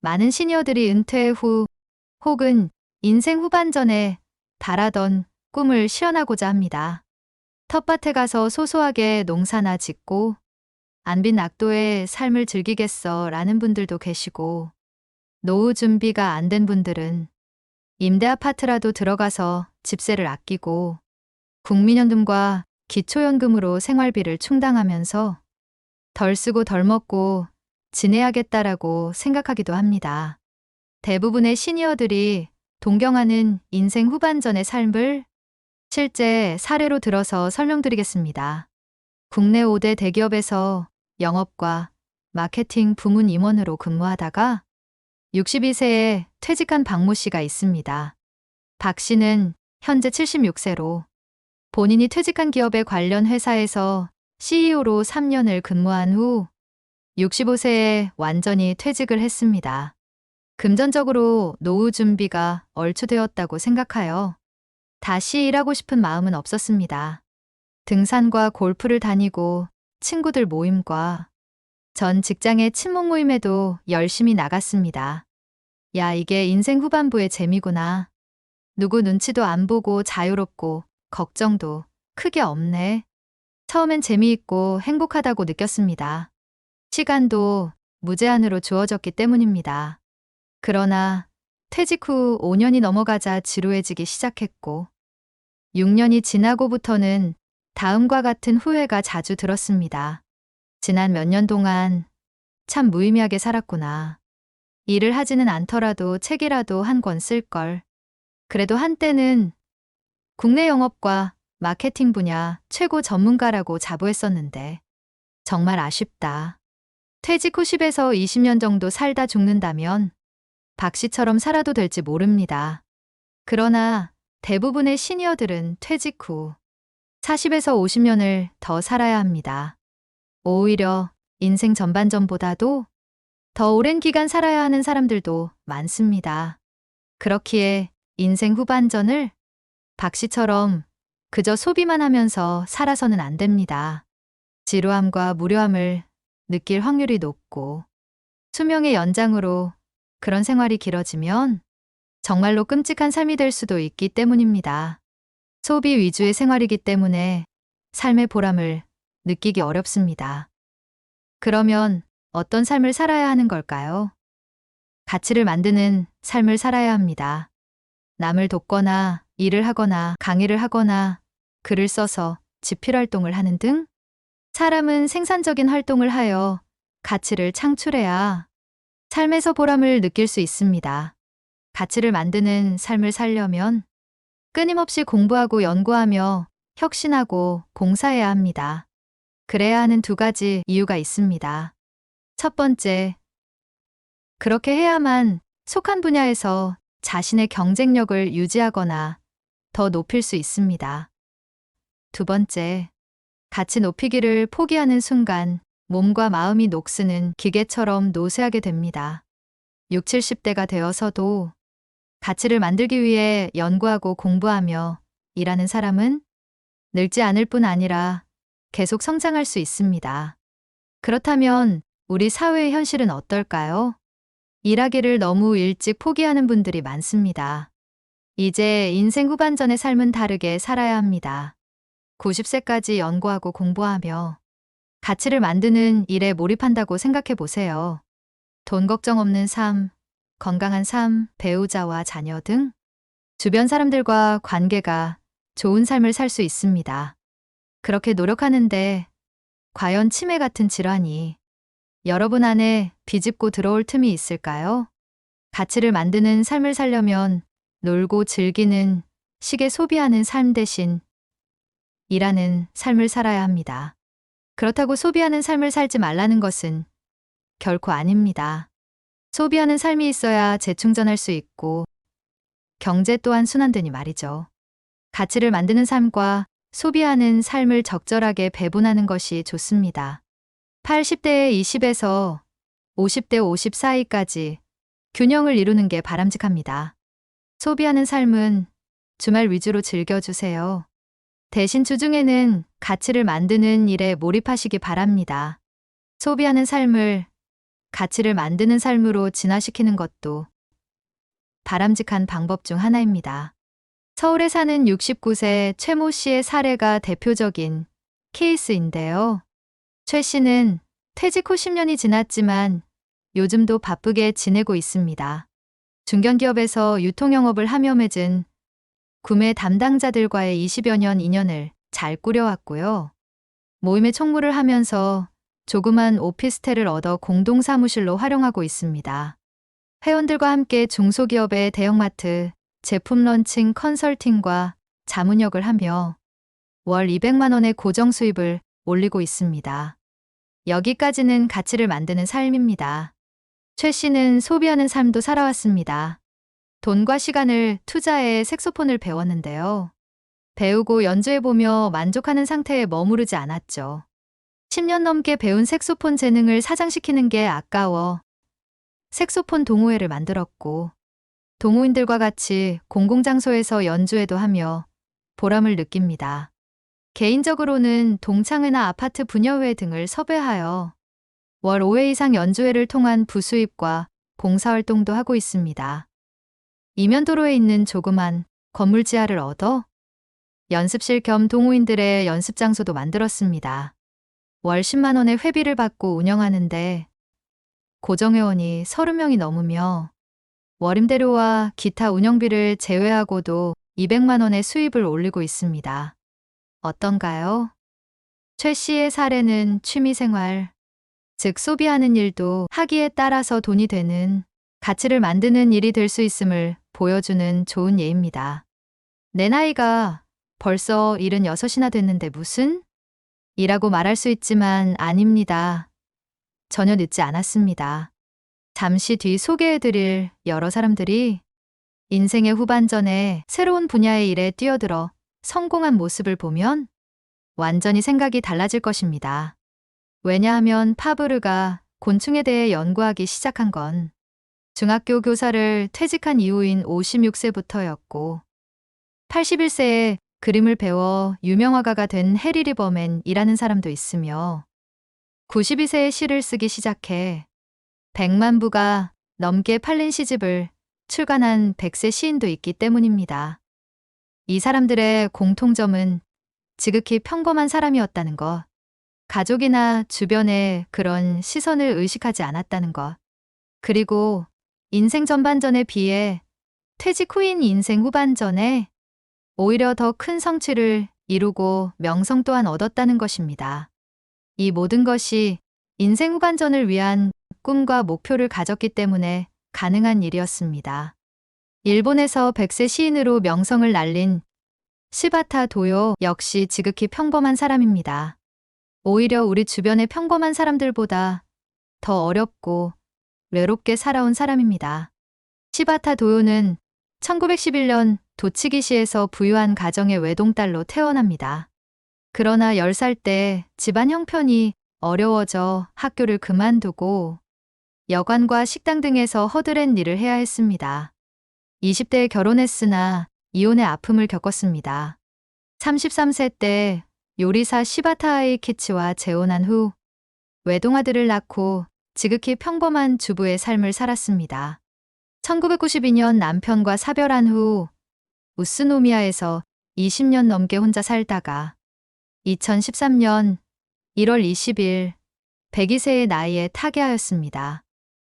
많은 시니어들이 은퇴 후 혹은 인생 후반전에 바라던 꿈을 실현하고자 합니다. 텃밭에 가서 소소하게 농사나 짓고 안빈 낙도의 삶을 즐기겠어 라는 분들도 계시고, 노후 준비가 안 된 분들은 임대 아파트라도 들어가서 집세를 아끼고 국민연금과 기초연금으로 생활비를 충당하면서 덜 쓰고 덜 먹고 지내야겠다라고 생각하기도 합니다. 대부분의 시니어들이 동경하는 인생 후반전의 삶을 실제 사례로 들어서 설명드리겠습니다. 국내 5대 대기업에서 영업과 마케팅 부문 임원으로 근무하다가 62세에 퇴직한 박모 씨가 있습니다. 박 씨는 현재 76세로 본인이 퇴직한 기업의 관련 회사에서 CEO로 3년을 근무한 후 65세에 완전히 퇴직을 했습니다. 금전적으로 노후 준비가 얼추되었다고 생각하여 다시 일하고 싶은 마음은 없었습니다. 등산과 골프를 다니고 친구들 모임과 전 직장의 친목 모임에도 열심히 나갔습니다. 야, 이게 인생 후반부의 재미구나. 누구 눈치도 안 보고 자유롭고 걱정도 크게 없네. 처음엔 재미있고 행복하다고 느꼈습니다. 시간도 무제한으로 주어졌기 때문입니다. 그러나 퇴직 후 5년이 넘어가자 지루해지기 시작했고 6년이 지나고부터는 다음과 같은 후회가 자주 들었습니다. 지난 몇 년 동안 참 무의미하게 살았구나. 일을 하지는 않더라도 책이라도 한 권 쓸걸. 그래도 한때는 국내 영업과 마케팅 분야 최고 전문가라고 자부했었는데 정말 아쉽다. 퇴직 후 10에서 20년 정도 살다 죽는다면 박 씨처럼 살아도 될지 모릅니다. 그러나 대부분의 시니어들은 퇴직 후 40에서 50년을 더 살아야 합니다. 오히려 인생 전반전보다도 더 오랜 기간 살아야 하는 사람들도 많습니다. 그렇기에 인생 후반전을 박 씨처럼 그저 소비만 하면서 살아서는 안 됩니다. 지루함과 무료함을 느낄 확률이 높고 수명의 연장으로 그런 생활이 길어지면 정말로 끔찍한 삶이 될 수도 있기 때문입니다. 소비 위주의 생활이기 때문에 삶의 보람을 느끼기 어렵습니다. 그러면 어떤 삶을 살아야 하는 걸까요? 가치를 만드는 삶을 살아야 합니다. 남을 돕거나 일을 하거나 강의를 하거나 글을 써서 집필 활동을 하는 등 사람은 생산적인 활동을 하여 가치를 창출해야 삶에서 보람을 느낄 수 있습니다. 가치를 만드는 삶을 살려면 끊임없이 공부하고 연구하며 혁신하고 봉사해야 합니다. 그래야 하는 두 가지 이유가 있습니다. 첫 번째, 그렇게 해야만 속한 분야에서 자신의 경쟁력을 유지하거나 더 높일 수 있습니다. 두 번째, 가치 높이기를 포기하는 순간 몸과 마음이 녹쓰는 기계처럼 노쇠하게 됩니다. 6, 70대가 되어서도 가치를 만들기 위해 연구하고 공부하며 일하는 사람은 늙지 않을 뿐 아니라 계속 성장할 수 있습니다. 그렇다면 우리 사회의 현실은 어떨까요? 일하기를 너무 일찍 포기하는 분들이 많습니다. 이제 인생 후반전의 삶은 다르게 살아야 합니다. 90세까지 연구하고 공부하며 가치를 만드는 일에 몰입한다고 생각해 보세요. 돈 걱정 없는 삶, 건강한 삶, 배우자와 자녀 등 주변 사람들과 관계가 좋은 삶을 살 수 있습니다. 그렇게 노력하는데 과연 치매 같은 질환이 여러분 안에 비집고 들어올 틈이 있을까요? 가치를 만드는 삶을 살려면 놀고 즐기는, 시계 소비하는 삶 대신 일하는 삶을 살아야 합니다. 그렇다고 소비하는 삶을 살지 말라는 것은 결코 아닙니다. 소비하는 삶이 있어야 재충전할 수 있고 경제 또한 순환되니 말이죠. 가치를 만드는 삶과 소비하는 삶을 적절하게 배분하는 것이 좋습니다. 80대에 20에서 50대 50 사이까지 균형을 이루는 게 바람직합니다. 소비하는 삶은 주말 위주로 즐겨주세요. 대신 주중에는 가치를 만드는 일에 몰입하시기 바랍니다. 소비하는 삶을 가치를 만드는 삶으로 진화시키는 것도 바람직한 방법 중 하나입니다. 서울에 사는 69세 최모 씨의 사례가 대표적인 케이스인데요. 최 씨는 퇴직 후 10년이 지났지만 요즘도 바쁘게 지내고 있습니다. 중견기업에서 유통영업을 하며 맺은 구매 담당자들과의 20여 년 인연을 잘 꾸려왔고요. 모임의 총무를 하면서 조그만 오피스텔을 얻어 공동사무실로 활용하고 있습니다. 회원들과 함께 중소기업의 대형마트, 제품 런칭 컨설팅과 자문역을 하며 월 200만 원의 고정 수입을 올리고 있습니다. 여기까지는 가치를 만드는 삶입니다. 최 씨는 소비하는 삶도 살아왔습니다. 돈과 시간을 투자해 색소폰을 배웠는데요. 배우고 연주해보며 만족하는 상태에 머무르지 않았죠. 10년 넘게 배운 색소폰 재능을 사장시키는 게 아까워 색소폰 동호회를 만들었고 동호인들과 같이 공공장소에서 연주회도 하며 보람을 느낍니다. 개인적으로는 동창회나 아파트 분여회 등을 섭외하여 월 5회 이상 연주회를 통한 부수입과 봉사활동도 하고 있습니다. 이면도로에 있는 조그만 건물 지하를 얻어 연습실 겸 동호인들의 연습장소도 만들었습니다. 월 10만 원의 회비를 받고 운영하는데 고정회원이 30명이 넘으며 월임대료와 기타 운영비를 제외하고도 200만 원의 수입을 올리고 있습니다. 어떤가요? 최 씨의 사례는 취미생활, 즉 소비하는 일도 하기에 따라서 돈이 되는 가치를 만드는 일이 될 수 있음을 보여주는 좋은 예입니다. 내 나이가 벌써 76이나 됐는데 무슨? 이라고 말할 수 있지만 아닙니다. 전혀 늦지 않았습니다. 잠시 뒤 소개해드릴 여러 사람들이 인생의 후반전에 새로운 분야의 일에 뛰어들어 성공한 모습을 보면 완전히 생각이 달라질 것입니다. 왜냐하면 파브르가 곤충에 대해 연구하기 시작한 건 중학교 교사를 퇴직한 이후인 56세부터였고 81세에 그림을 배워 유명화가가 된 해리 리버맨이라는 사람도 있으며 92세에 시를 쓰기 시작해 100만 부가 넘게 팔린 시집을 출간한 100세 시인도 있기 때문입니다. 이 사람들의 공통점은 지극히 평범한 사람이었다는 것, 가족이나 주변의 그런 시선을 의식하지 않았다는 것, 그리고 인생 전반전에 비해 퇴직 후인 인생 후반전에 오히려 더 큰 성취를 이루고 명성 또한 얻었다는 것입니다. 이 모든 것이 인생 후반전을 위한 꿈과 목표를 가졌기 때문에 가능한 일이었습니다. 일본에서 100세 시인으로 명성을 날린 시바타 도요 역시 지극히 평범한 사람입니다. 오히려 우리 주변의 평범한 사람들보다 더 어렵고 외롭게 살아온 사람입니다. 시바타 도요는 1911년 도치기시에서 부유한 가정의 외동딸로 태어납니다. 그러나 10살 때 집안 형편이 어려워져 학교를 그만두고 여관과 식당 등에서 허드렛 일을 해야 했습니다. 20대에 결혼했으나 이혼의 아픔을 겪었습니다. 33세 때 요리사 시바타 아이키치와 재혼한 후 외동아들을 낳고 지극히 평범한 주부의 삶을 살았습니다. 1992년 남편과 사별한 후 우스노미아에서 20년 넘게 혼자 살다가 2013년 1월 20일 102세의 나이에 타계하였습니다.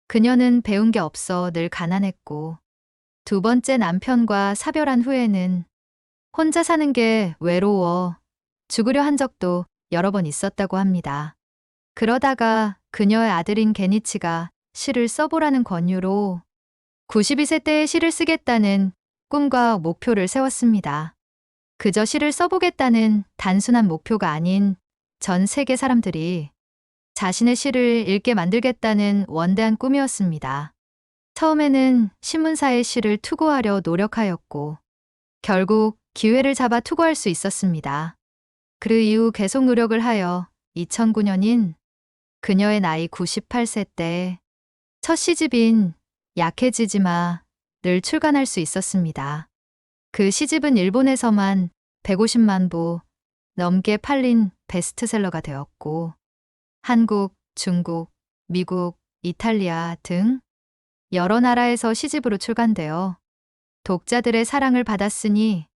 그녀는 배운 게 없어 늘 가난했고 두 번째 남편과 사별한 후에는 혼자 사는 게 외로워 죽으려 한 적도 여러 번 있었다고 합니다. 그러다가 그녀의 아들인 게니치가 시를 써보라는 권유로 92세 때에 시를 쓰겠다는 꿈과 목표를 세웠습니다. 그저 시를 써보겠다는 단순한 목표가 아닌 전 세계 사람들이 자신의 시를 읽게 만들겠다는 원대한 꿈이었습니다. 처음에는 신문사에 시를 투고하려 노력하였고 결국 기회를 잡아 투고할 수 있었습니다. 그 이후 계속 노력을 하여 2009년인 그녀의 나이 98세 때 첫 시집인 약해지지 마를 출간할 수 있었습니다. 그 시집은 일본에서만 150만 부 넘게 팔린 베스트셀러가 되었고 한국, 중국, 미국, 이탈리아 등 여러 나라에서 시집으로 출간되어 독자들의 사랑을 받았으니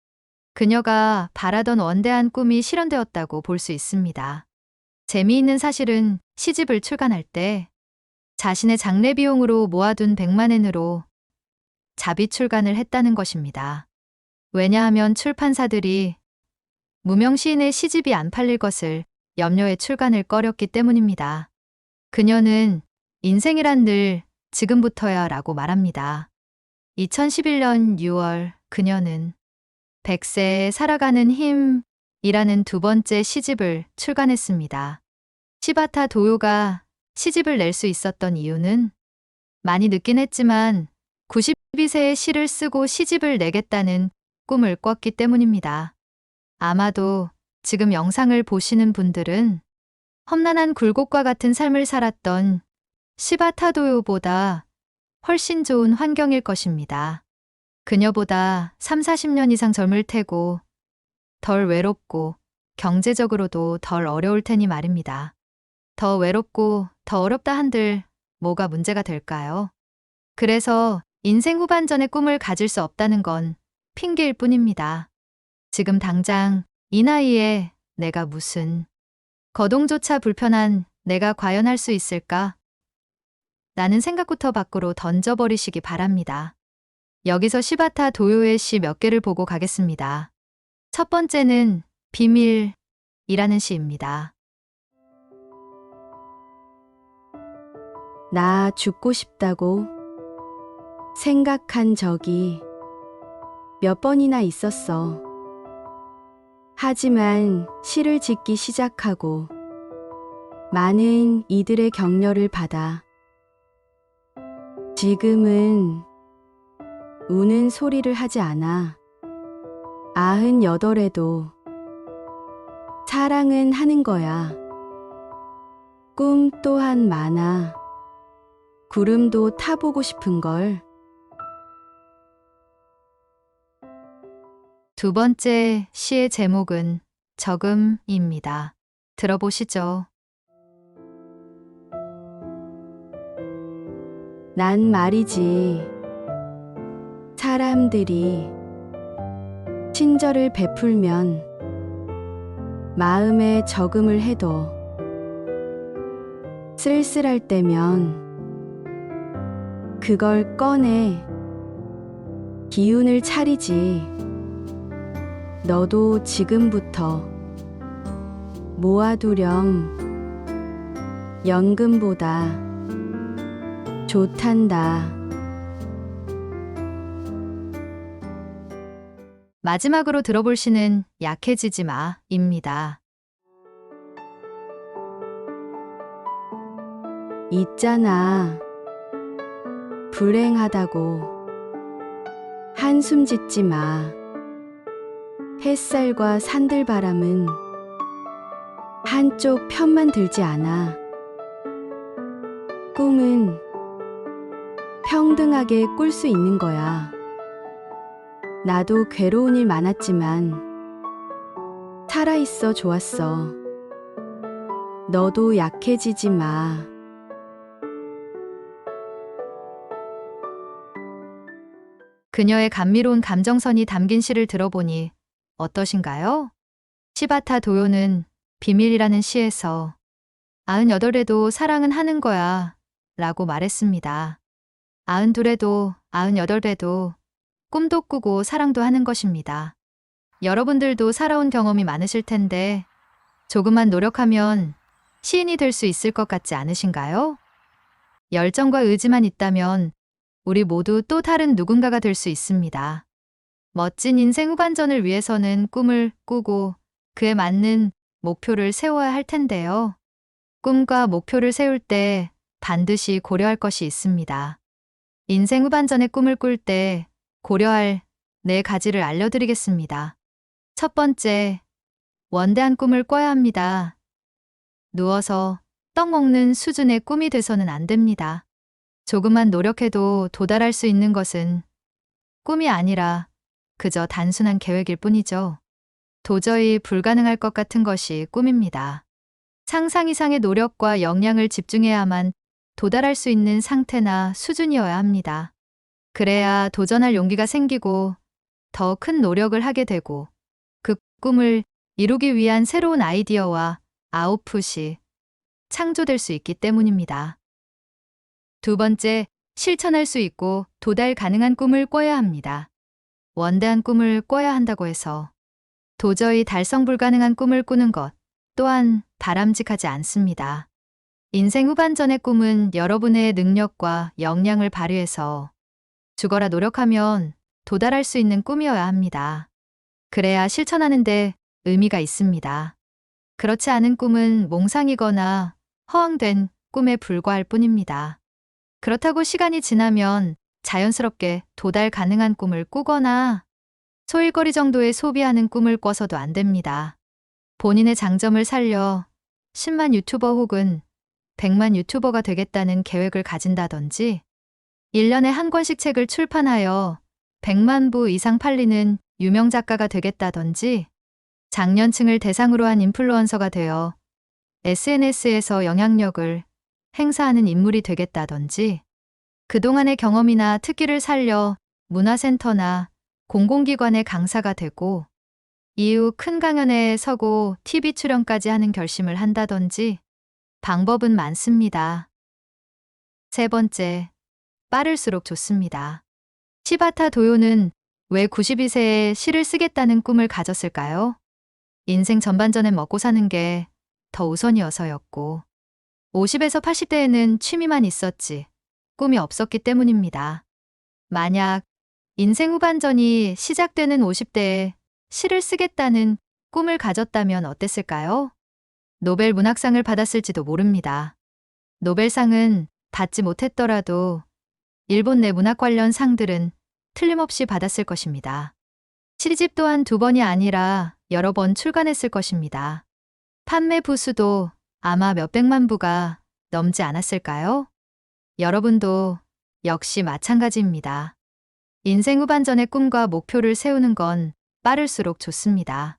그녀가 바라던 원대한 꿈이 실현되었다고 볼 수 있습니다. 재미있는 사실은 시집을 출간할 때 자신의 장례 비용으로 모아둔 100만 엔으로 자비 출간을 했다는 것입니다. 왜냐하면 출판사들이 무명 시인의 시집이 안 팔릴 것을 염려해 출간을 꺼렸기 때문입니다. 그녀는 인생이란 늘 지금부터야 라고 말합니다. 2011년 6월 그녀는 100세에 살아가는 힘이라는 두 번째 시집을 출간했습니다. 시바타 도요가 시집을 낼 수 있었던 이유는 많이 늦긴 했지만 92세에 시를 쓰고 시집을 내겠다는 꿈을 꿨기 때문입니다. 아마도 지금 영상을 보시는 분들은 험난한 굴곡과 같은 삶을 살았던 시바타 도요보다 훨씬 좋은 환경일 것입니다. 그녀보다 3, 40년 이상 젊을 테고 덜 외롭고 경제적으로도 덜 어려울 테니 말입니다. 더 외롭고 더 어렵다 한들 뭐가 문제가 될까요? 그래서 인생 후반전에 꿈을 가질 수 없다는 건 핑계일 뿐입니다. 지금 당장 이 나이에 내가 무슨 거동조차 불편한 내가 과연 할 수 있을까? 라는 생각부터 밖으로 던져버리시기 바랍니다. 여기서 시바타 도요의 시 몇 개를 보고 가겠습니다. 첫 번째는 비밀이라는 시입니다. 나 죽고 싶다고 생각한 적이 몇 번이나 있었어. 하지만 시를 짓기 시작하고 많은 이들의 격려를 받아 지금은 우는 소리를 하지 않아. 98에도 사랑은 하는 거야. 꿈 또한 많아. 구름도 타보고 싶은 걸. 두 번째 시의 제목은 적음입니다. 들어보시죠. 난 말이지. 사람들이 친절을 베풀면 마음에 적음을 해도 쓸쓸할 때면 그걸 꺼내 기운을 차리지. 너도 지금부터 모아두렴. 연금보다 좋단다. 마지막으로 들어볼 시는 약해지지 마입니다. 있잖아. 불행하다고 한숨 짓지 마. 햇살과 산들바람은 한쪽 편만 들지 않아. 꿈은 평등하게 꿀 수 있는 거야. 나도 괴로운 일 많았지만 살아있어 좋았어. 너도 약해지지 마. 그녀의 감미로운 감정선이 담긴 시를 들어보니 어떠신가요? 시바타 도요는 비밀이라는 시에서 98에도 사랑은 하는 거야 라고 말했습니다. 92에도 98에도 꿈도 꾸고 사랑도 하는 것입니다. 여러분들도 살아온 경험이 많으실 텐데 조금만 노력하면 시인이 될 수 있을 것 같지 않으신가요? 열정과 의지만 있다면 우리 모두 또 다른 누군가가 될 수 있습니다. 멋진 인생 후반전을 위해서는 꿈을 꾸고 그에 맞는 목표를 세워야 할 텐데요. 꿈과 목표를 세울 때 반드시 고려할 것이 있습니다. 인생 후반전의 꿈을 꿀 때 고려할 4가지를 알려드리겠습니다. 첫 번째, 원대한 꿈을 꿔야 합니다. 누워서 떡 먹는 수준의 꿈이 돼서는 안 됩니다. 조금만 노력해도 도달할 수 있는 것은 꿈이 아니라 그저 단순한 계획일 뿐이죠. 도저히 불가능할 것 같은 것이 꿈입니다. 상상 이상의 노력과 역량을 집중해야만 도달할 수 있는 상태나 수준이어야 합니다. 그래야 도전할 용기가 생기고 더 큰 노력을 하게 되고 그 꿈을 이루기 위한 새로운 아이디어와 아웃풋이 창조될 수 있기 때문입니다. 두 번째, 실천할 수 있고 도달 가능한 꿈을 꿔야 합니다. 원대한 꿈을 꿔야 한다고 해서 도저히 달성 불가능한 꿈을 꾸는 것 또한 바람직하지 않습니다. 인생 후반전의 꿈은 여러분의 능력과 역량을 발휘해서 죽어라 노력하면 도달할 수 있는 꿈이어야 합니다. 그래야 실천하는데 의미가 있습니다. 그렇지 않은 꿈은 몽상이거나 허황된 꿈에 불과할 뿐입니다. 그렇다고 시간이 지나면 자연스럽게 도달 가능한 꿈을 꾸거나 소일거리 정도의 소비하는 꿈을 꿔서도 안 됩니다. 본인의 장점을 살려 10만 유튜버 혹은 100만 유튜버가 되겠다는 계획을 가진다든지 1년에 한 권씩 책을 출판하여 100만 부 이상 팔리는 유명 작가가 되겠다든지 장년층을 대상으로 한 인플루언서가 되어 SNS에서 영향력을 행사하는 인물이 되겠다든지 그동안의 경험이나 특기를 살려 문화센터나 공공기관의 강사가 되고 이후 큰 강연에 서고 TV 출연까지 하는 결심을 한다든지 방법은 많습니다. 세 번째, 빠를수록 좋습니다. 시바타 도요는 왜 92세에 시를 쓰겠다는 꿈을 가졌을까요? 인생 전반전에 먹고 사는 게 더 우선이어서였고 50에서 80대에는 취미만 있었지 꿈이 없었기 때문입니다. 만약 인생 후반전이 시작되는 50대에 시를 쓰겠다는 꿈을 가졌다면 어땠을까요? 노벨 문학상을 받았을지도 모릅니다. 노벨상은 받지 못했더라도 일본 내 문학 관련 상들은 틀림없이 받았을 것입니다. 시집 또한 2번이 아니라 여러 번 출간했을 것입니다. 판매 부수도 아마 몇백만 부가 넘지 않았을까요? 여러분도 역시 마찬가지입니다. 인생 후반전의 꿈과 목표를 세우는 건 빠를수록 좋습니다.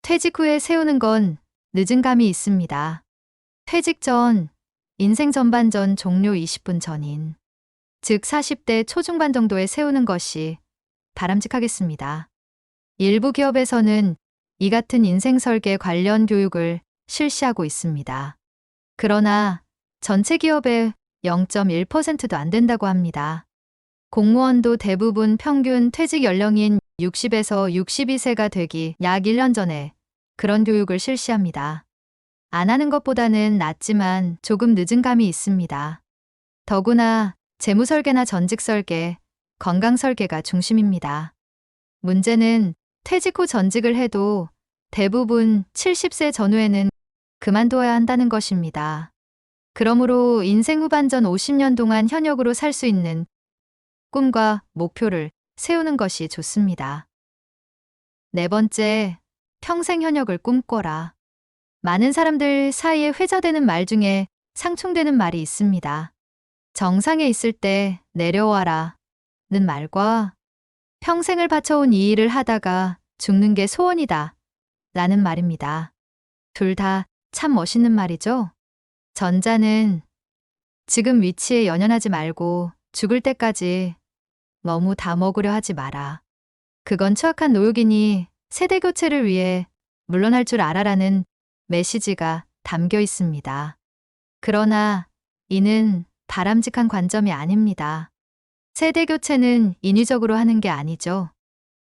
퇴직 후에 세우는 건 늦은 감이 있습니다. 퇴직 전, 인생 전반전 종료 20분 전인, 즉 40대 초중반 정도에 세우는 것이 바람직하겠습니다. 일부 기업에서는 이 같은 인생 설계 관련 교육을 실시하고 있습니다. 그러나 전체 기업의 0.1%도 안 된다고 합니다. 공무원도 대부분 평균 퇴직 연령인 60에서 62세가 되기 약 1년 전에 그런 교육을 실시합니다. 안 하는 것보다는 낫지만 조금 늦은 감이 있습니다. 더구나 재무 설계나 전직 설계, 건강 설계가 중심입니다. 문제는 퇴직 후 전직을 해도 대부분 70세 전후에는 그만둬야 한다는 것입니다. 그러므로 인생 후반전 50년 동안 현역으로 살 수 있는 꿈과 목표를 세우는 것이 좋습니다. 네 번째, 평생 현역을 꿈꿔라. 많은 사람들 사이에 회자되는 말 중에 상충되는 말이 있습니다. 정상에 있을 때 내려와라 는 말과 평생을 바쳐온 이 일을 하다가 죽는 게 소원이다 라는 말입니다. 둘 다 참 멋있는 말이죠? 전자는 지금 위치에 연연하지 말고 죽을 때까지 너무 다 먹으려 하지 마라. 그건 추악한 노역이니 세대 교체를 위해 물러날 줄 알아라는 메시지가 담겨 있습니다. 그러나 이는 바람직한 관점이 아닙니다. 세대 교체는 인위적으로 하는 게 아니죠.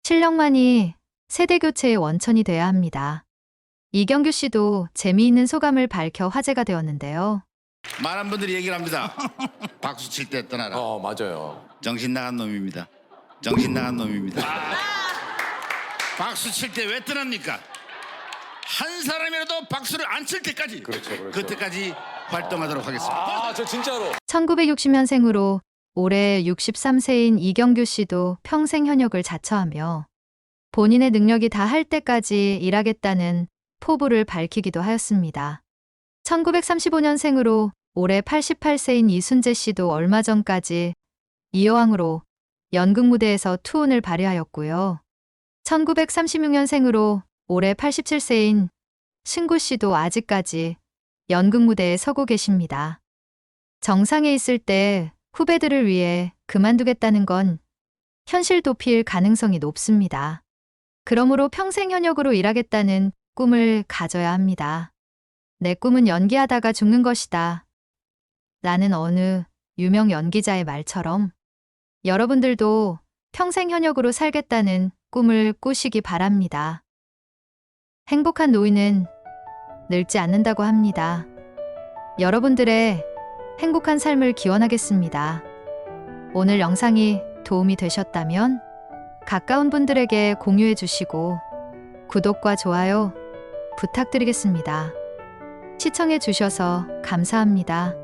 실력만이 세대 교체의 원천이 돼야 합니다. 이경규 씨도 재미있는 소감을 밝혀 화제가 되었는데요. 많은 분들이 얘기를 합니다. 박수 칠 때 떠나라. 맞아요. 정신 나간 놈입니다. 정신 나간 놈입니다. 박수 칠 때 왜 떠납니까? 한 사람이라도 박수를 안 칠 때까지 그렇죠. 그때까지 활동하도록 하겠습니다. 저 진짜로. 1960년생으로 올해 63세인 이경규 씨도 평생 현역을 자처하며 본인의 능력이 다할 때까지 일하겠다는 포부를 밝히기도 하였습니다. 1935년생으로 올해 88세인 이순재 씨도 얼마 전까지 이여왕으로 연극 무대에서 투혼을 발휘하였고요. 1936년생으로 올해 87세인 신구 씨도 아직까지 연극 무대에 서고 계십니다. 정상에 있을 때 후배들을 위해 그만두겠다는 건 현실 도피일 가능성이 높습니다. 그러므로 평생 현역으로 일하겠다는 꿈을 가져야 합니다. 내 꿈은 연기하다가 죽는 것이다. 라는 어느 유명 연기자의 말처럼 여러분들도 평생 현역으로 살겠다는 꿈을 꾸시기 바랍니다. 행복한 노인은 늙지 않는다고 합니다. 여러분들의 행복한 삶을 기원하겠습니다. 오늘 영상이 도움이 되셨다면 가까운 분들에게 공유해 주시고 구독과 좋아요 부탁드리겠습니다. 시청해 주셔서 감사합니다.